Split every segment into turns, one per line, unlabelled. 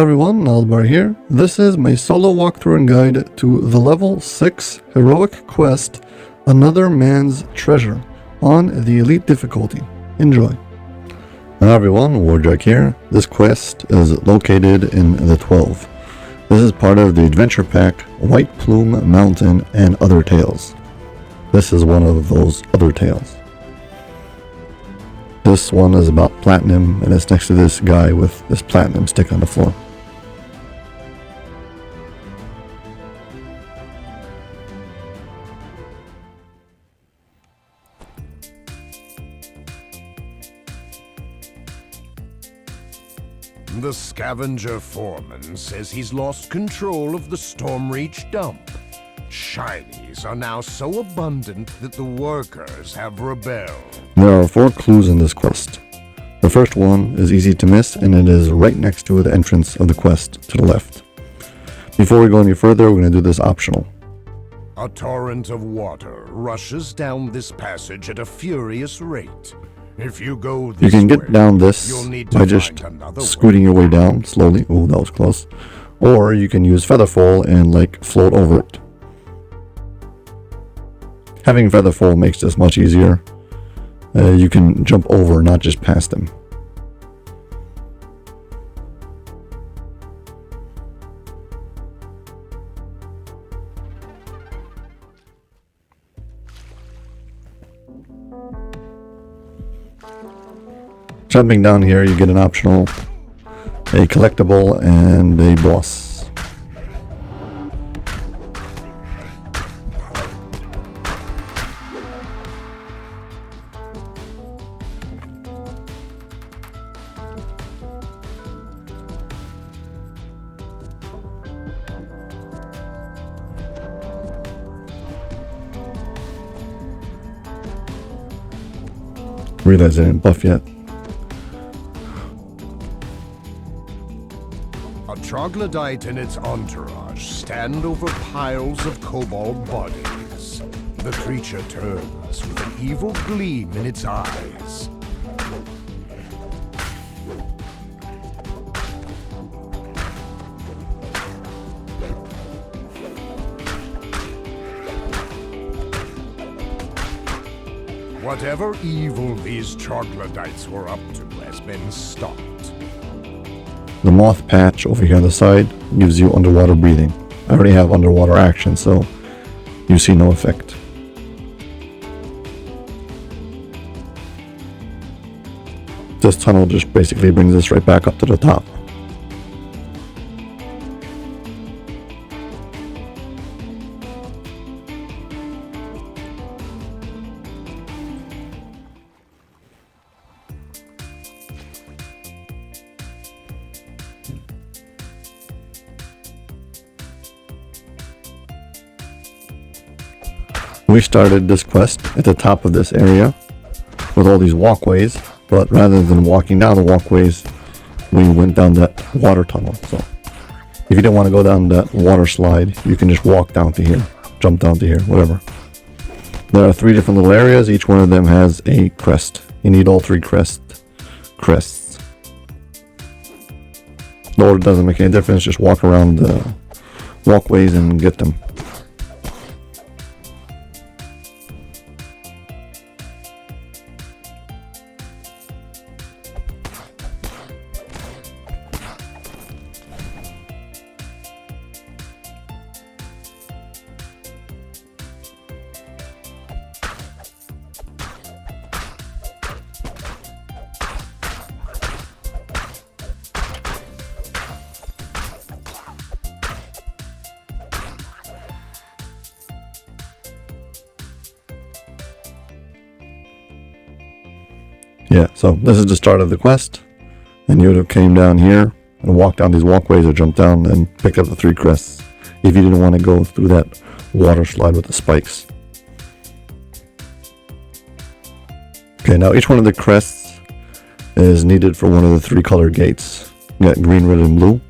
everyone, Aldbar here. This is my solo walkthrough and guide to the level 6 heroic quest, Another Man's Treasure, on the elite difficulty. Enjoy. Hello everyone, Warjack here. This quest is located in the 12. This is part of the adventure pack, White Plume Mountain and Other Tales. This is one of those other tales. This one is about platinum, and it's next to this guy with this platinum stick on the floor.
The scavenger foreman says he's lost control of the Stormreach dump. Shinies are now so abundant that the workers have rebelled.
There are 4 clues in this quest. The first one is easy to miss, and it is right next to the entrance of the quest to the left. Before we go any further, we're going to do this optional.
A torrent of water rushes down this passage at a furious rate. If you go this
You can get
way,
down this
you'll need to
by just
find another
scooting your way down slowly. Ooh, that was close. Or you can use Featherfall and like float over it. Having Featherfall makes this much easier. You can jump over, not just past them. Jumping down here, you get an optional, a collectible, and a boss. Realize I didn't buff yet.
A troglodyte and its entourage stand over piles of cobalt bodies. The creature turns with an evil gleam in its eyes. Whatever evil these troglodytes were up to has been stopped.
The moth patch over here on the side gives you underwater breathing. I already have underwater action, so you see no effect. This tunnel just basically brings us right back up to the top. We started this quest at the top of this area with all these walkways, but rather than walking down the walkways, we went down that water tunnel. So if you didn't want to go down that water slide, you can just walk down to here, jump down to here, whatever. There are 3 different little areas. Each one of them has a crest. You need all 3 crests. The order doesn't make any difference. Just walk around the walkways and get them. Yeah, so this is the start of the quest, and you would have came down here and walked down these walkways or jumped down and picked up the 3 crests if you didn't want to go through that water slide with the spikes. Okay, now each one of the crests is needed for one of the 3 colored gates. You got green, red, and blue,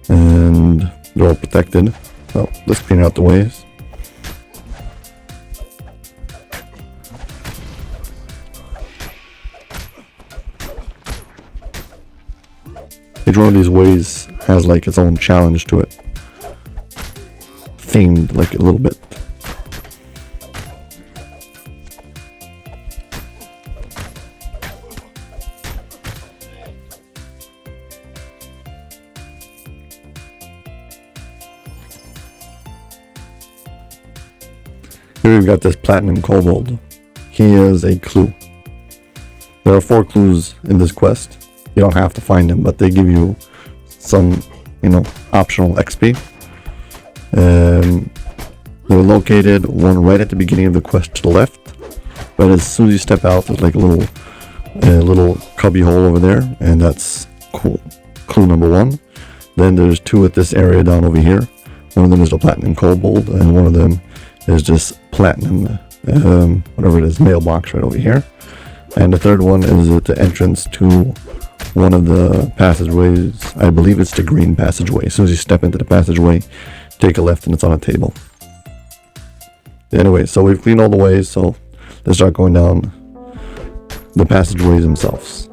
and they're all protected. So let's clean out the ways. Each Each one of these ways has like its own challenge to it, themed like a little bit. Here we've got this platinum kobold. He is a clue. There are 4 clues in this quest. You don't have to find them, but they give you some, optional XP. They're located one right at the beginning of the quest to the left. Right as soon as you step out, there's like a little cubby hole over there, and that's cool. Clue number 1. Then there's 2 at this area down over here. One of them is the platinum kobold, and one of them is just platinum, whatever it is, mailbox right over here. And the third one is at the entrance to one of the passageways. I believe it's the green passageway. As soon as you step into the passageway, take a left and it's on a table. Anyway, so we've cleaned all the ways, so let's start going down the passageways themselves.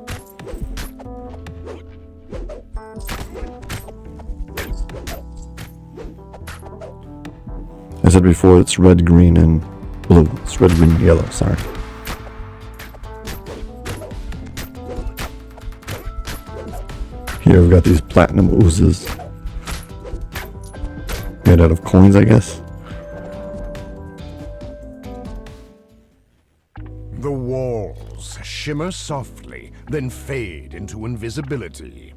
I said before, it's red, green, and blue. It's red, green, and yellow, sorry. Here we've got these platinum oozes. Made out of coins, I guess.
The walls shimmer softly, then fade into invisibility.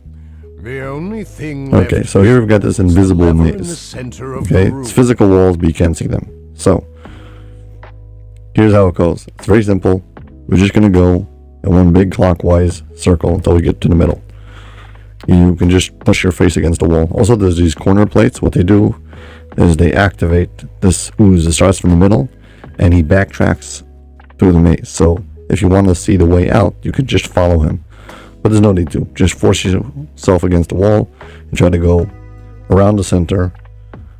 The only thing
okay, so here we've got this invisible maze. Okay, it's physical walls, but you can't see them. So, here's how it goes. It's very simple. We're just going to go in one big clockwise circle until we get to the middle. You can just push your face against the wall. Also, there's these corner plates. What they do is they activate this ooze. It starts from the middle, and he backtracks through the maze. So, if you want to see the way out, you could just follow him. But there's no need to. Just force yourself against the wall and try to go around the center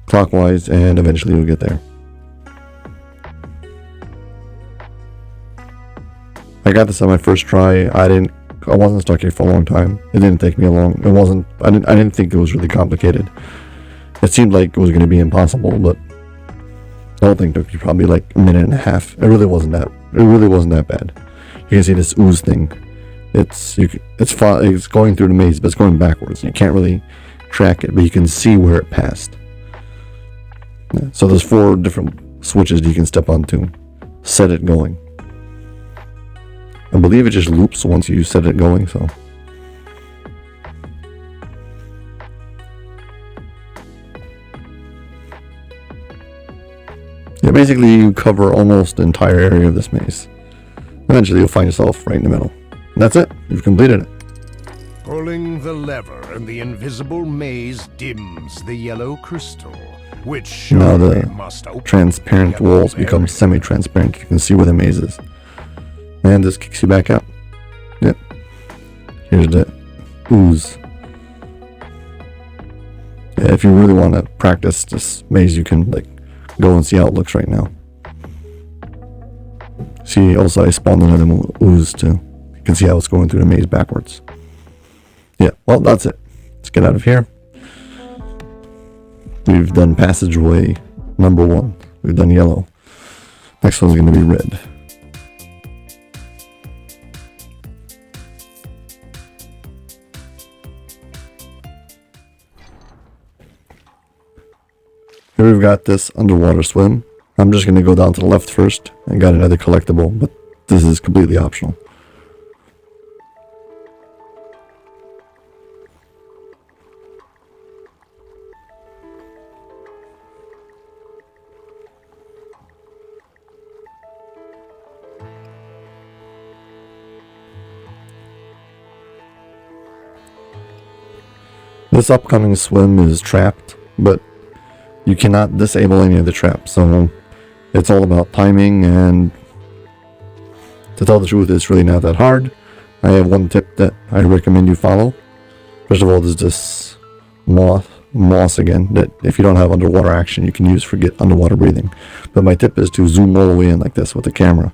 clockwise, and eventually you'll get there. I got this on my first try. I wasn't stuck here for a long time. It didn't take me long. I didn't think it was really complicated. It seemed like it was going to be impossible, but the whole thing took you probably like a minute and a half. It really wasn't that bad. You can see this ooze thing. It's going through the maze, but it's going backwards. You can't really track it, but you can see where it passed. So there's 4 different switches you can step onto. Set it going. I believe it just loops once you set it going, so. Yeah, basically you cover almost the entire area of this maze. Eventually you'll find yourself right in the middle. And that's it. You've completed it.
Pulling the lever and the invisible maze dims the yellow crystal, which
now the
must open
transparent walls become semi-transparent. You can see where the maze is. And this kicks you back out. Yep. Here's the ooze. Yeah, if you really want to practice this maze, you can go and see how it looks right now. See, also I spawned another ooze too. You can see how it's going through the maze backwards. Yeah, well, that's it. Let's get out of here. We've done passageway number 1. We've done yellow. Next one's going to be red. Here we've got this underwater swim. I'm just going to go down to the left first. I got another collectible, but this is completely optional. This upcoming swim is trapped, but you cannot disable any of the traps, so it's all about timing, and to tell the truth, it's really not that hard. I have one tip that I recommend you follow. First of all, there's this moss again, that if you don't have underwater action, you can use for get underwater breathing. But my tip is to zoom all the way in like this with the camera,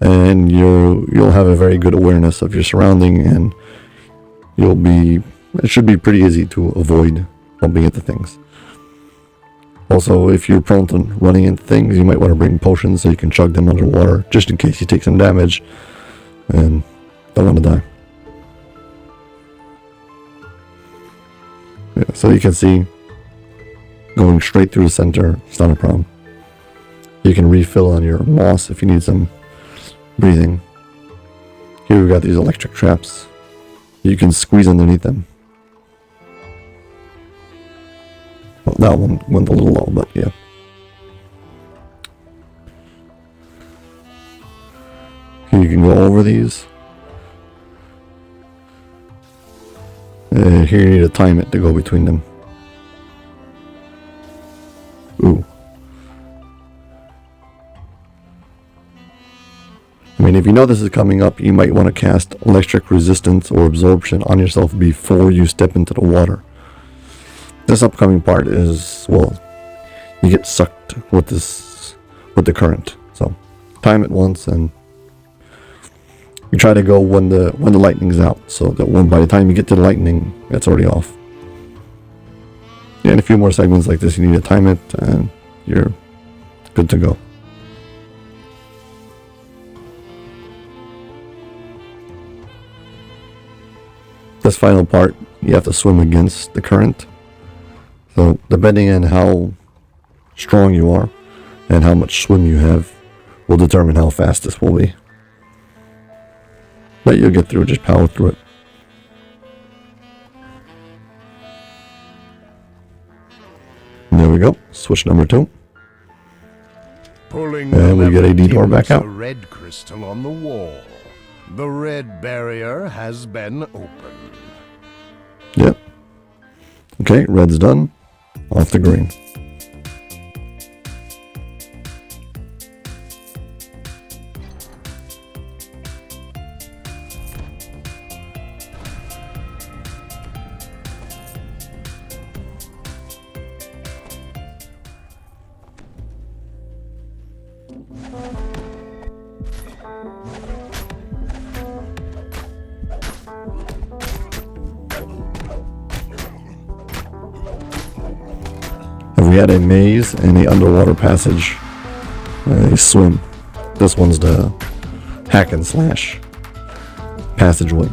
and you'll have a very good awareness of your surrounding, and you'll be it should be pretty easy to avoid bumping into things. Also, if you're prone to running into things, you might want to bring potions so you can chug them underwater, just in case you take some damage and don't want to die. Yeah, so you can see, going straight through the center, it's not a problem. You can refill on your moss if you need some breathing. Here we've got these electric traps. You can squeeze underneath them. Well, that one went a little low, but yeah. Here you can go over these. Here you need to time it to go between them. Ooh. I mean, if you know this is coming up, you might want to cast electric resistance or absorption on yourself before you step into the water. This upcoming part is, well, you get sucked with the current. So time it once, and you try to go when the lightning's out, so that by the time you get to the lightning, it's already off. Yeah, and a few more segments like this, you need to time it, and you're good to go. This final part, you have to swim against the current. So depending on how strong you are and how much swim you have will determine how fast this will be. But you'll get through it, just power through it. And there we go, switch number 2. And we get a DDO back out.
A red crystal on the wall. The red barrier has been opened.
Yep. Okay, red's done. Off to green. We had a maze and a underwater passage, a swim. This one's the hack and slash passageway.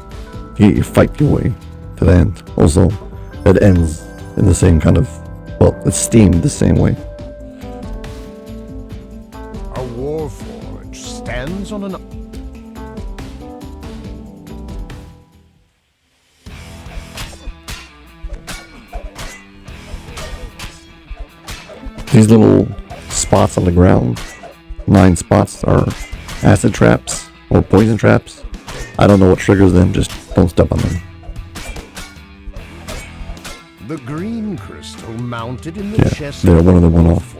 You fight your way to the end. Also, it ends in the same kind of, well, it's themed the same way.
A warforge stands on an...
These little spots on the ground, 9 spots, are acid traps or poison traps. I don't know what triggers them, just don't step on them.
The green crystal mounted in the chest.
They're one of the one-off.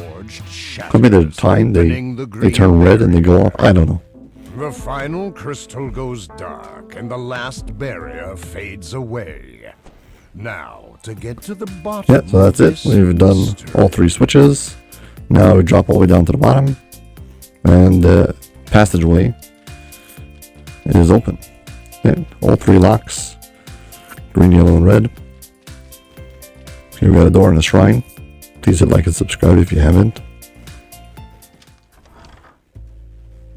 Could be the time they turn red and they go off. I don't know.
The final crystal goes dark and the last barrier fades away. Now, to get to the bottom.
Yeah, so that's it. We've done all 3 switches. Now we drop all the way down to the bottom. And the passageway is open. Yeah, all 3 locks. Green, yellow, and red. Here we got a door and a shrine. Please hit like and subscribe if you haven't.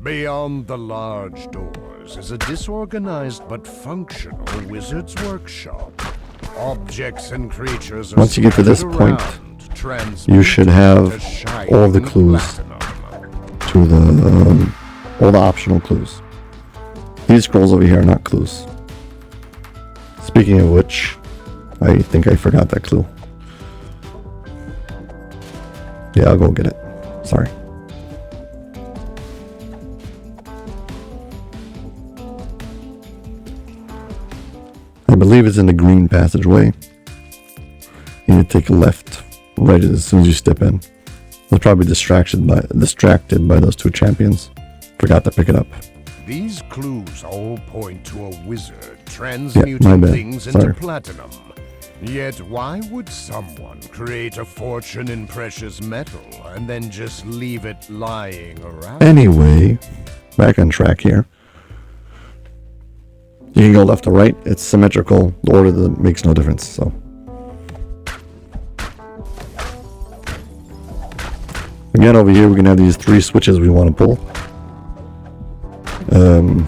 Beyond the large doors is a disorganized but functional wizard's workshop. Objects and creatures are
once you get to this point, you should have all the clues to the all the optional clues. These scrolls over here are not clues. Speaking of which, I think I forgot that clue. Yeah, I'll go get it. Sorry. I believe it's in the green passageway. You need to take a left right as soon as you step in. I was probably distracted by those 2 champions. Forgot to pick it up.
These clues all point to a wizard transmuting things into platinum. Yet why would someone create a fortune in precious metal and then just leave it lying around?
Anyway, back on track here. You can go left or right. It's symmetrical. The order that makes no difference. So again, over here we can have these 3 switches we want to pull.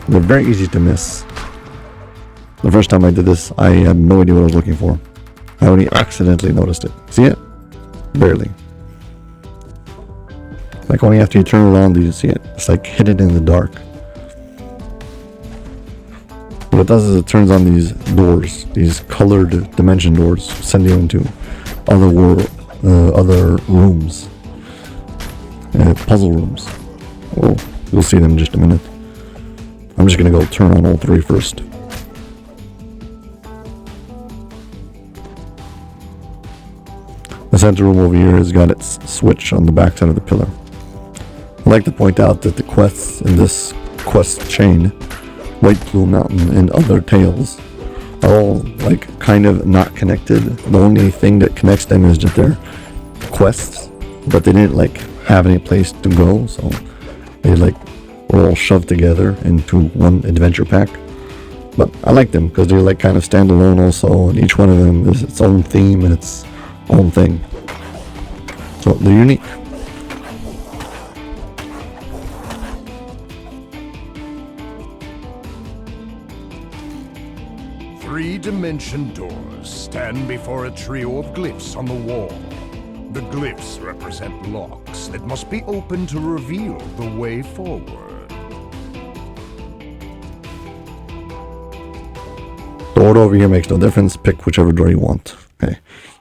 They're very easy to miss. The first time I did this, I had no idea what I was looking for. I only accidentally noticed it. See it? Barely. Like only after you turn it on do you see it. It's like hidden in the dark. What it does is it turns on these doors, these colored dimension doors, send you into other rooms, puzzle rooms. Well, you'll see them in just a minute. I'm just gonna go turn on all 3 first. The center room over here has got its switch on the back side of the pillar. I'd like to point out that the quests in this quest chain, White Plume Mountain and other tales, are all like kind of not connected. The only thing that connects them is just their quests, but they didn't like have any place to go, so they like were all shoved together into one adventure pack. But I like them because they're like kind of standalone also, and each one of them is its own theme and its own thing. So they're unique.
Three-dimension doors stand before a trio of glyphs on the wall. The glyphs represent locks that must be opened to reveal the way forward.
The order over here makes no difference. Pick whichever door you want. Okay.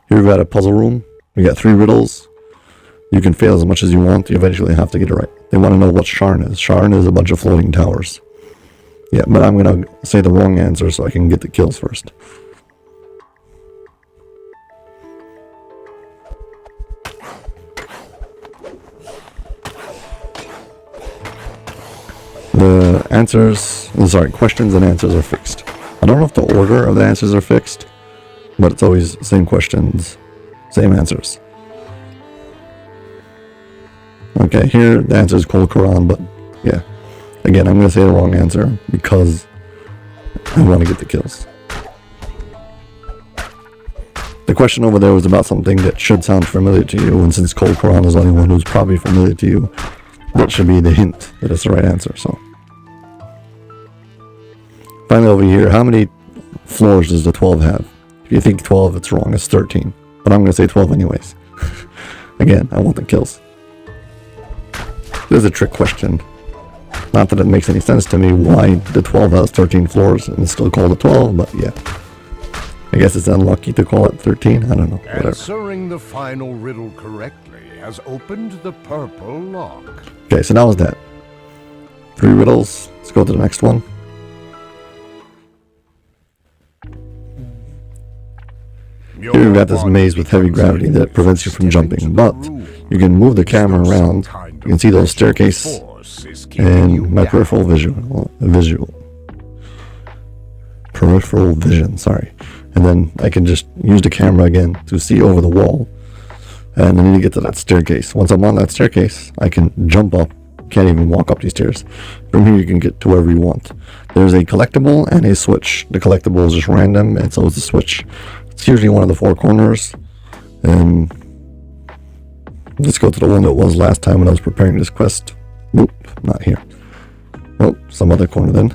Here we've got a puzzle room. We got 3 riddles. You can fail as much as you want. You eventually have to get it right. They want to know what Sharn is. Sharn is a bunch of floating towers. Yeah, but I'm going to say the wrong answer so I can get the kills first. The questions and answers are fixed. I don't know if the order of the answers are fixed, but it's always same questions, same answers. Okay, here the answer is Kol Quran, but yeah. Again, I'm going to say the wrong answer because I want to get the kills. The question over there was about something that should sound familiar to you, and since Kol Quran is the only one who's probably familiar to you, that should be the hint that it's the right answer. So, finally over here, how many floors does the 12 have? If you think 12, it's wrong. It's 13. But I'm going to say 12 anyways. Again, I want the kills. This is a trick question. Not that it makes any sense to me why the 12 has 13 floors and it's still called a 12, but yeah. I guess it's unlucky to call it 13. I don't know. Whatever.
Answering the final riddle correctly has opened the purple lock.
Okay, so that was that. 3 riddles. Let's go to the next one. Here we've got this maze with heavy gravity that prevents you from jumping, but you can move the camera around. You can see those staircase and my peripheral vision, sorry. And then I can just use the camera again to see over the wall. And I need to get to that staircase. Once I'm on that staircase, I can jump up. Can't even walk up these stairs. From here you can get to wherever you want. There's a collectible and a switch. The collectible is just random, and so is the switch. It's usually one of the 4 corners. And let's go to the one that was last time when I was preparing this quest. Nope, not here. Oh, some other corner then.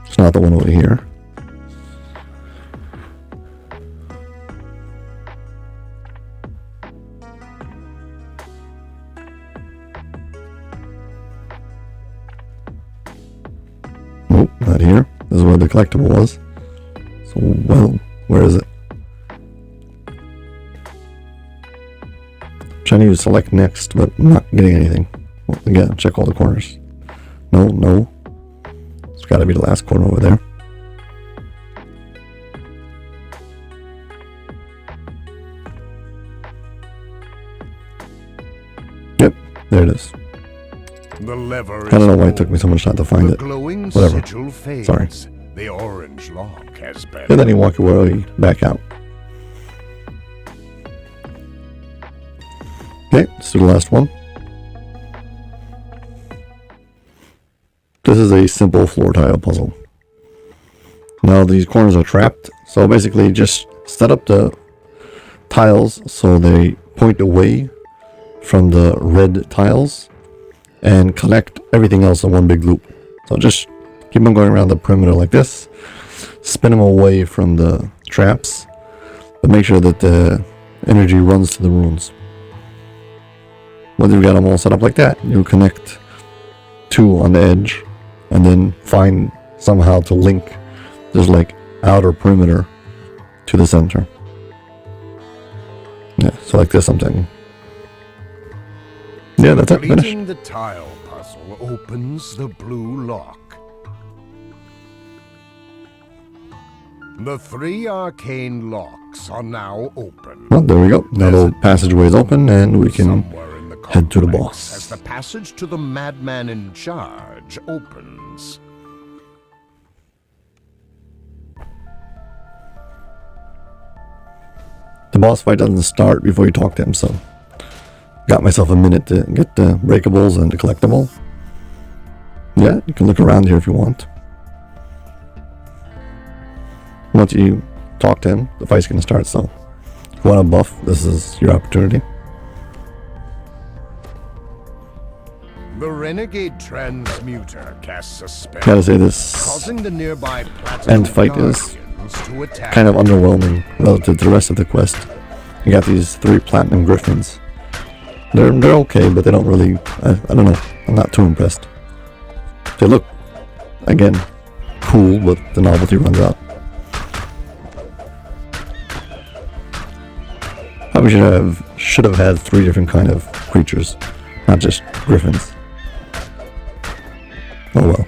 It's not the one over here. Nope, not here. This is where the collectible was. So, well, where is it? Trying to use select next, but I'm not getting anything. Well, again, check all the corners. No. It's got to be the last corner over there. Yep, there it is.
The lever
I don't know why it took me so much time to find it. Whatever. Sorry.
The orange lock has been.
And then you walk your way back out. Okay, let's do the last one. This is a simple floor tile puzzle. Now these corners are trapped, so basically just set up the tiles so they point away from the red tiles and connect everything else in one big loop. So just keep on going around the perimeter like this, spin them away from the traps, but make sure that the energy runs to the runes. Once you've got them all set up like that, you connect 2 on the edge and then find somehow to link this like outer perimeter to the center. Yeah, so like this something. Yeah, that's it. Finish.
Completing the tile puzzle opens the blue lock. The 3 arcane locks are now open.
Well, there we go. Now the passageway is open and we can head to the boss.
As the passage to the madman in charge opens.
The boss fight doesn't start before you talk to him, so got myself a minute to get the breakables and the collectible. Yeah, you can look around here if you want. Once you talk to him, the fight's gonna start, so if you want a buff, this is your opportunity.
The renegade transmuter casts a spell,
Gotta say this
causing the nearby
end fight is kind of underwhelming relative to the rest of the quest. You got these 3 platinum griffins. They're okay, but they don't really, I don't know, I'm not too impressed. They look, again, cool, but the novelty runs out. Probably should have had 3 different kind of creatures, not just griffins. Oh well.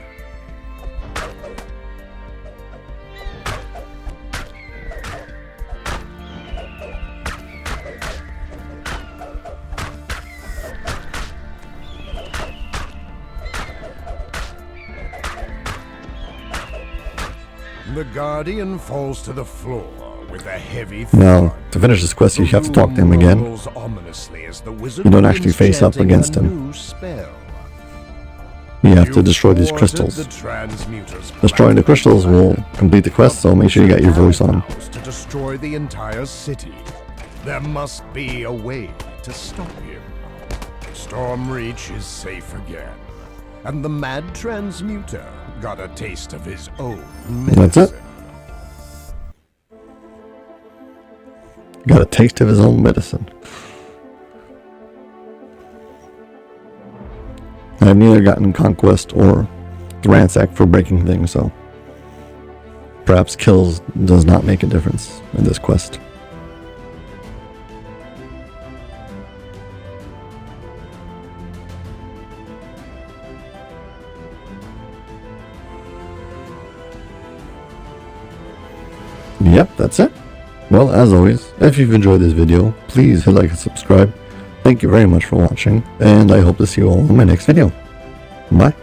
The guardian falls to the floor with a heavy
Now, to finish this quest, you have to talk to him again. You don't actually face up against him. You have to destroy these crystals. Destroying the crystals will complete the quest, so make sure you got your voice on.
To destroy the entire city, there must be a way to stop him. Stormreach is safe again, and the mad transmuter got a taste of his own medicine.
That's it. Got a taste of his own medicine. I've neither gotten Conquest or Ransack for breaking things, so perhaps kills does not make a difference in this quest. Yep, that's it. Well, as always, if you've enjoyed this video, please hit like and subscribe. Thank you very much for watching, and I hope to see you all in my next video. Bye.